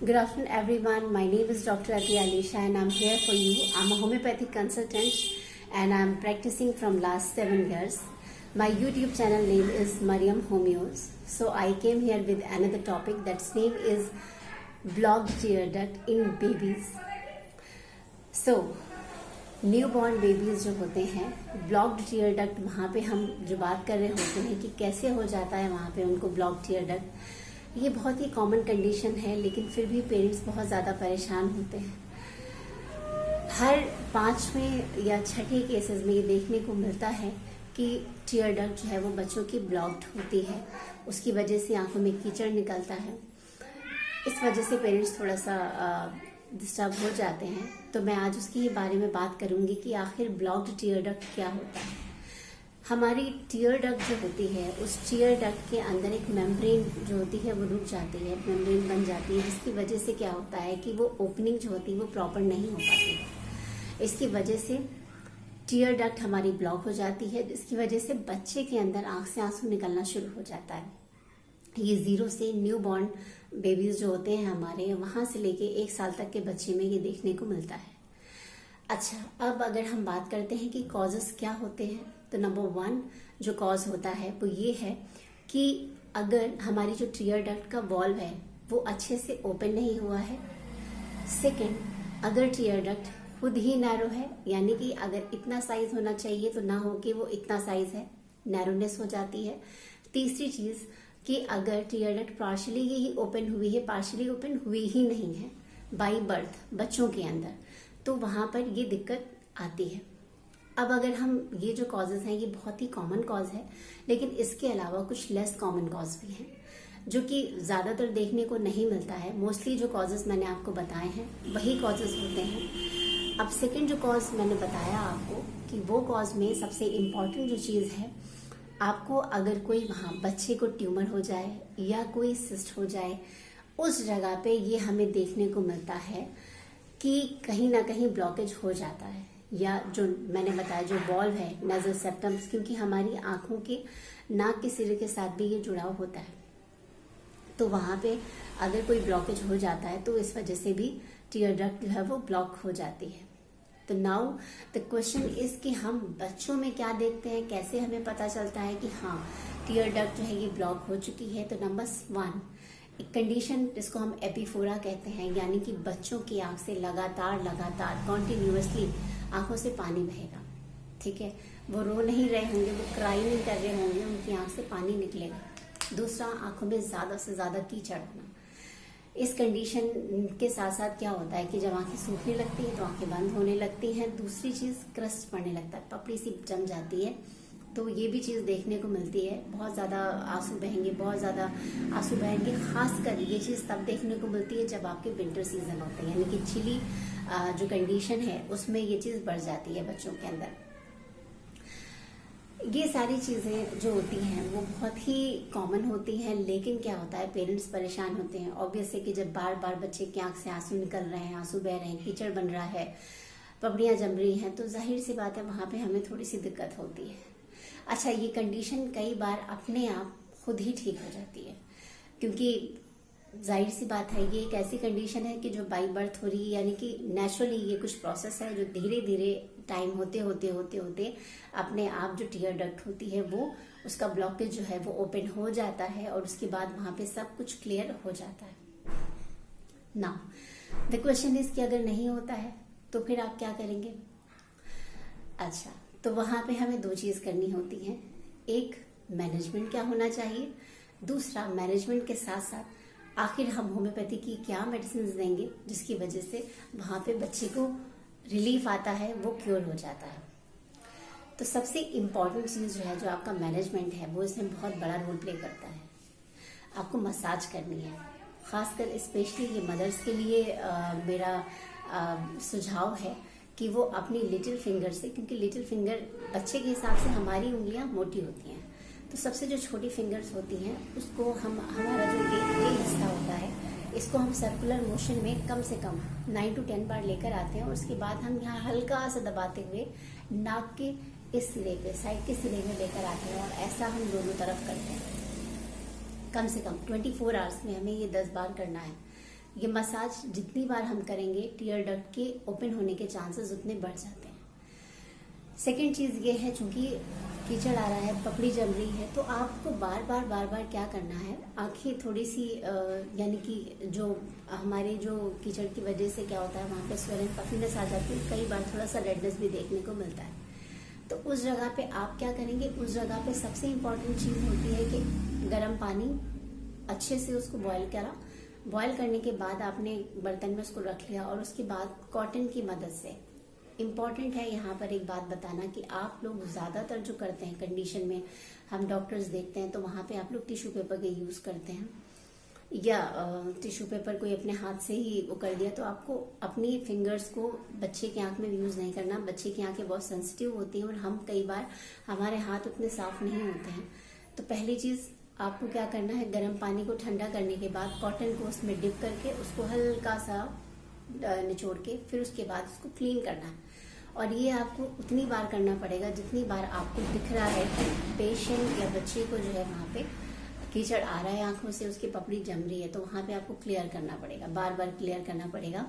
Good afternoon, everyone. My name is Dr. Ati Alisha, and I'm here for you. I'm a homeopathic consultant, and I'm practicing from last 7 years. My YouTube channel name is Mariam Homeos. So I came here with another topic. That's name is blocked tear duct in babies. So newborn babies जो होते हैं, blocked tier duct, वहाँ पे हम जो बात कर रहे होते हैं कि कैसे हो जाता है वहाँ पे उनको ब्लॉक्ड टीयर डक्ट। ये बहुत ही कॉमन कंडीशन है, लेकिन फिर भी पेरेंट्स बहुत ज़्यादा परेशान होते हैं। हर 5वें या 6ठे केसेस में ये देखने को मिलता है कि टीयर डक्ट जो है वो बच्चों की ब्लॉक्ड होती है। उसकी वजह से आंखों में कीचड़ निकलता है। इस वजह से पेरेंट्स थोड़ा सा डिस्टर्ब हो जाते हैं। तो मैं आज उसकी ही बारे में बात करूंगी कि आखिर ब्लॉक्ड टीयर डक्ट क्या होता है। हमारी टीयर डक्ट जो होती है, उस टीयर डक्ट के अंदर एक मेम्ब्रेन जो होती है वो रुक जाती है, मेम्ब्रेन बन जाती है, जिसकी वजह से क्या होता है कि वो ओपनिंग जो होती है वो प्रॉपर नहीं हो पाती है। इसकी वजह से टीयर डक्ट हमारी ब्लॉक हो जाती है, जिसकी वजह से बच्चे के अंदर आंख से आंसू निकलना शुरू हो जाता है। ये 0 से न्यूबॉर्न बेबीज जो होते हैं हमारे, वहां से लेके 1 साल तक के बच्चे में ये देखने को मिलता है। अच्छा, अब अगर हम बात करते हैं कि कॉजेस क्या होते हैं, तो नंबर 1 जो कॉज होता है वो ये है कि अगर हमारी जो टीयर डक्ट का वॉल्व है वो अच्छे से ओपन नहीं हुआ है। सेकंड, अगर टीयर डक्ट खुद ही नैरो है, यानी कि अगर इतना साइज होना चाहिए तो ना हो कि वो इतना साइज है, नैरोनेस हो जाती है। तीसरी चीज कि अगर टीयर डक्ट पार्शली ही ओपन हुई है, पार्शली ओपन हुई ही नहीं है बाय बर्थ बच्चों के अंदर, तो वहां पर ये दिक्कत आती है। अब अगर हम ये जो कॉजेज हैं, ये बहुत ही कॉमन कॉज है, लेकिन इसके अलावा कुछ लेस कॉमन कॉज भी हैं जो कि ज्यादातर देखने को नहीं मिलता है। मोस्टली जो कॉजेज मैंने आपको बताए हैं वही कॉजेज होते हैं। अब सेकंड जो कॉज मैंने बताया आपको कि वो कॉज में सबसे इम्पोर्टेंट जो चीज है, आपको अगर कोई वहां बच्चे को ट्यूमर हो जाए या कोई सिस्ट हो जाए, उस जगह पे ये हमें देखने को मिलता है कि कहीं ना कहीं ब्लॉकेज हो जाता है। या जो मैंने बताया जो वॉल्व है नेजल सेप्टम्स, क्योंकि हमारी आंखों के नाक के सिरे के साथ भी ये जुड़ाव होता है, तो वहां पे अगर कोई ब्लॉकेज हो जाता है तो इस वजह से भी टीयर डक्ट जो है वो ब्लॉक हो जाती है। तो नाउ द क्वेश्चन इज कि हम बच्चों में क्या देखते हैं, कैसे हमें पता चलता है कि हाँ टीयर डक्ट जो है ये ब्लॉक हो चुकी है। तो नंबर 1 एक कंडीशन जिसको हम एपिफोरा कहते हैं, यानी कि बच्चों की आंख से लगातार कॉन्टिन्यूसली आंखों से पानी बहेगा। ठीक है, वो रो नहीं रहे होंगे, वो क्राई नहीं कर रहे होंगे, उनकी आंख से पानी निकलेगा। दूसरा, आंखों में ज्यादा से ज्यादा कीचड़ होना। इस कंडीशन के साथ साथ क्या होता है कि जब आंखें सूखने लगती है तो आंखें बंद होने लगती हैं। दूसरी चीज, क्रस्ट पड़ने लगता है, पपड़ी सी जम जाती है, तो ये भी चीज देखने को मिलती है। बहुत ज्यादा आंसू बहेंगे, बहुत ज्यादा आंसू बहेंगे। खासकर ये चीज तब देखने को मिलती है जब आपके विंटर सीजन होते हैं, यानी कि चिली जो कंडीशन है उसमें ये चीज बढ़ जाती है बच्चों के अंदर। ये सारी चीजें जो होती हैं वो बहुत ही कॉमन होती हैं, लेकिन क्या होता है पेरेंट्स परेशान होते हैं। ऑब्वियस है कि जब बार बार बच्चे की आंख से आंसू निकल रहे हैं, आंसू बह रहे हैं, कीचड़ बन रहा है, पपड़ियां जम रही हैं, तो जाहिर सी बात है वहां पे हमें थोड़ी सी दिक्कत होती है। अच्छा, ये कंडीशन कई बार अपने आप खुद ही ठीक हो जाती है, क्योंकि जाहिर सी बात है ये एक ऐसी कंडीशन है कि जो बाई बर्थ हो रही है, यानी कि नेचुरली ये कुछ प्रोसेस है जो धीरे धीरे टाइम होते होते अपने आप जो टीयर डक्ट होती है वो उसका ब्लॉकेज जो है वो ओपन हो जाता है, और उसके बाद वहां पे सब कुछ क्लियर हो जाता है। नाउ द क्वेश्चन इज कि अगर नहीं होता है तो फिर आप क्या करेंगे। अच्छा, तो वहां पे हमें 2 चीज करनी होती है। एक, मैनेजमेंट क्या होना चाहिए। दूसरा, मैनेजमेंट के साथ साथ आखिर हम होम्योपैथी की क्या मेडिसिन देंगे जिसकी वजह से वहां पे बच्चे को रिलीफ आता है, वो क्योर हो जाता है। तो सबसे इम्पोर्टेंट चीज जो है, जो आपका मैनेजमेंट है, वो इसमें बहुत बड़ा रोल प्ले करता है। आपको मसाज करनी है, खासकर स्पेशली ये मदर्स के लिए मेरा सुझाव है कि वो अपनी लिटिल फिंगर से, क्योंकि लिटिल फिंगर बच्चे के हिसाब से हमारी उंगलियां मोटी होती हैं, तो सबसे जो छोटी फिंगर्स होती हैं उसको हमारा जो ये हिस्सा होता है, इसको हम सर्कुलर मोशन में कम से कम 9 to 10 बार लेकर आते हैं, और उसके बाद हम यहाँ हल्का सा दबाते हुए नाक के इस सिरे पे, साइड के सिरे में लेकर आते हैं, और ऐसा हम दोनों तरफ करते हैं। कम से कम 24 आवर्स में हमें ये 10 बार करना है। ये मसाज जितनी बार हम करेंगे टीयर डक्ट के ओपन होने के चांसेस उतने बढ़ जाते हैं। सेकेंड चीज ये है, चूंकि कीचड़ आ रहा है, पपड़ी जम रही है, तो आपको बार बार क्या करना है, आंखें थोड़ी सी यानी कि जो हमारे जो कीचड़ की वजह से क्या होता है वहां पे स्वेलिंग पफीनेस आ जाती है, कई बार थोड़ा सा रेडनेस भी देखने को मिलता है। तो उस जगह पे आप क्या करेंगे, उस जगह पे सबसे इम्पोर्टेंट चीज होती है कि गर्म पानी अच्छे से उसको बॉईल करा। बॉईल करने के बाद आपने बर्तन में उसको रख लिया और उसके बाद कॉटन की मदद से, इम्पॉर्टेंट है यहाँ पर एक बात बताना कि आप लोग ज्यादातर जो करते हैं कंडीशन में, हम डॉक्टर्स देखते हैं तो वहां पे आप लोग टिश्यू पेपर के यूज करते हैं, या टिश्यू पेपर कोई अपने हाथ से ही वो कर दिया। तो आपको अपनी फिंगर्स को बच्चे की आंख में यूज नहीं करना। बच्चे की आंखें बहुत सेंसिटिव होती हैं और हम कई बार हमारे हाथ उतने साफ नहीं होते हैं। तो पहली चीज आपको क्या करना है, गर्म पानी को ठंडा करने के बाद कॉटन को उसमें डिप करके उसको हल्का सा निचोड़ के फिर उसके बाद उसको क्लीन करना है। और ये आपको उतनी बार करना पड़ेगा जितनी बार आपको दिख रहा है कि पेशेंट या बच्चे को जो है वहां पे कीचड़ आ रहा है आंखों से, उसकी पपड़ी जम रही है, तो वहां पे आपको क्लियर करना पड़ेगा, बार बार क्लियर करना पड़ेगा।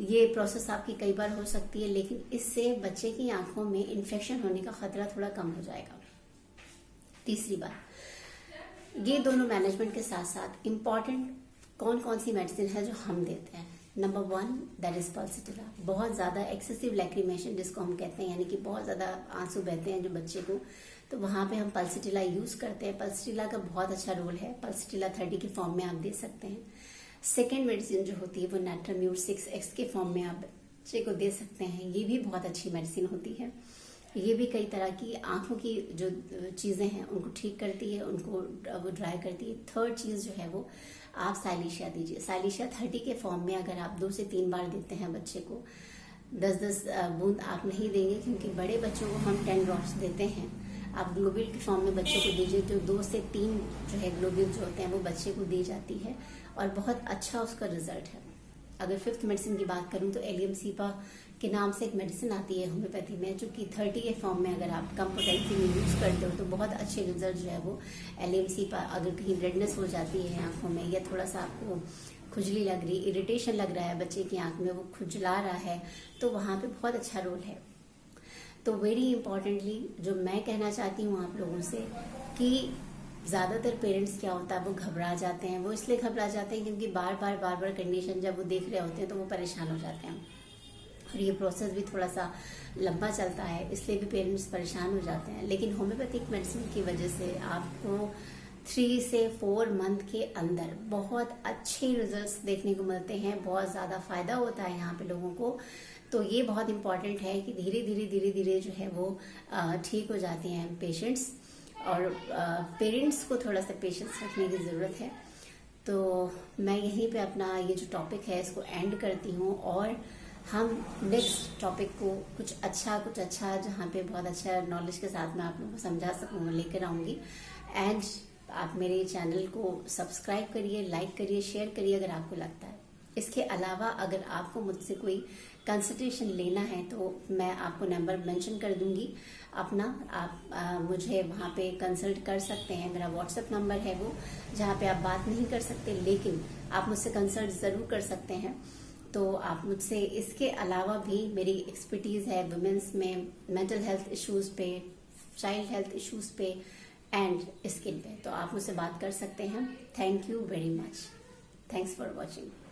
ये प्रोसेस आपकी कई बार हो सकती है, लेकिन इससे बच्चे की आंखों में इन्फेक्शन होने का खतरा थोड़ा कम हो जाएगा। तीसरी बात, ये दोनों मैनेजमेंट के साथ साथ इम्पॉर्टेंट कौन कौन सी मेडिसिन है जो हम देते हैं। Number 1 that is pulsatilla. बहुत ज्यादा एक्सेसिव लैक्रिमेशन जिसको हम कहते हैं, यानी कि बहुत ज्यादा आंसू बहते हैं जो बच्चे को, तो वहां पे हम पल्सिटिला यूज करते हैं। पल्सिटिला का बहुत अच्छा रोल है, पल्सिटिला 30 के फॉर्म में आप दे सकते हैं। सेकेंड मेडिसिन जो होती है वो नाट्राम्यूट 6x के फॉर्म में आप बच्चे को दे सकते हैं। ये भी बहुत अच्छी मेडिसिन होती है। ये भी कई तरह की आंखों की जो चीजें हैं उनको ठीक करती है, उनको वो ड्राई करती है। थर्ड चीज जो है वो आप साइलिशिया दीजिए। साइलिशिया 30 के फॉर्म में अगर आप 2 से 3 बार देते हैं बच्चे को, 10-10 बूंद आप नहीं देंगे, क्योंकि बड़े बच्चों को हम 10 ड्रॉप्स देते हैं। आप ग्लोब्यूल के फॉर्म में बच्चों को दीजिए तो 2 से 3 जो है ग्लोब्यूल जो होते हैं वो बच्चे को दी जाती है और बहुत अच्छा उसका रिजल्ट है। अगर 5th मेडिसिन की बात करूं तो एलियम सीपा के नाम से एक मेडिसिन आती है होम्योपैथी में, जो कि 30 के फॉर्म में अगर आप कम पोटेंसी में यूज करते हो तो बहुत अच्छे रिजल्ट जो है वो एलियम सीपा। अगर कहीं रेडनेस हो जाती है आंखों में, या थोड़ा सा आपको खुजली लग रही, इरिटेशन लग रहा है बच्चे की आंख में, वो खुजला रहा है, तो वहां पे बहुत अच्छा रोल है। तो वेरी इंपॉर्टेंटली जो मैं कहना चाहती हूँ आप लोगों से कि ज्यादातर पेरेंट्स क्या होता है वो घबरा जाते हैं। वो इसलिए घबरा जाते हैं क्योंकि बार बार कंडीशन जब वो देख रहे होते हैं तो वो परेशान हो जाते हैं, और ये प्रोसेस भी थोड़ा सा लंबा चलता है, इसलिए भी पेरेंट्स परेशान हो जाते हैं। लेकिन होम्योपैथिक मेडिसिन की वजह से आपको 3 से 4 मंथ के अंदर बहुत अच्छे रिजल्ट्स देखने को मिलते हैं, बहुत ज्यादा फायदा होता है यहाँ पे लोगों को। तो ये बहुत इंपॉर्टेंट है कि धीरे धीरे जो है वो ठीक हो जाते हैं पेशेंट्स, और पेरेंट्स को थोड़ा सा पेशेंस रखने की जरूरत है। तो मैं यहीं पे अपना ये जो टॉपिक है इसको एंड करती हूँ, और हम नेक्स्ट टॉपिक को कुछ अच्छा जहाँ पे बहुत अच्छा नॉलेज के साथ मैं आप लोगों को समझा सकूँ लेकर आऊंगी। एंड आप मेरे चैनल को सब्सक्राइब करिए, लाइक करिए, शेयर करिए अगर आपको लगता है। इसके अलावा अगर आपको मुझसे कोई कंसल्टेशन लेना है तो मैं आपको नंबर मेंशन कर दूंगी अपना, आप मुझे वहाँ पे कंसल्ट कर सकते हैं। मेरा व्हाट्सएप नंबर है वो, जहाँ पे आप बात नहीं कर सकते लेकिन आप मुझसे कंसल्ट जरूर कर सकते हैं। तो आप मुझसे इसके अलावा भी मेरी एक्सपर्टीज है वुमेन्स में, मेंटल हेल्थ इश्यूज पे, चाइल्ड हेल्थ इश्यूज पे एंड स्किन पे, तो आप मुझसे बात कर सकते हैं। Thank you very much. Thanks for watching.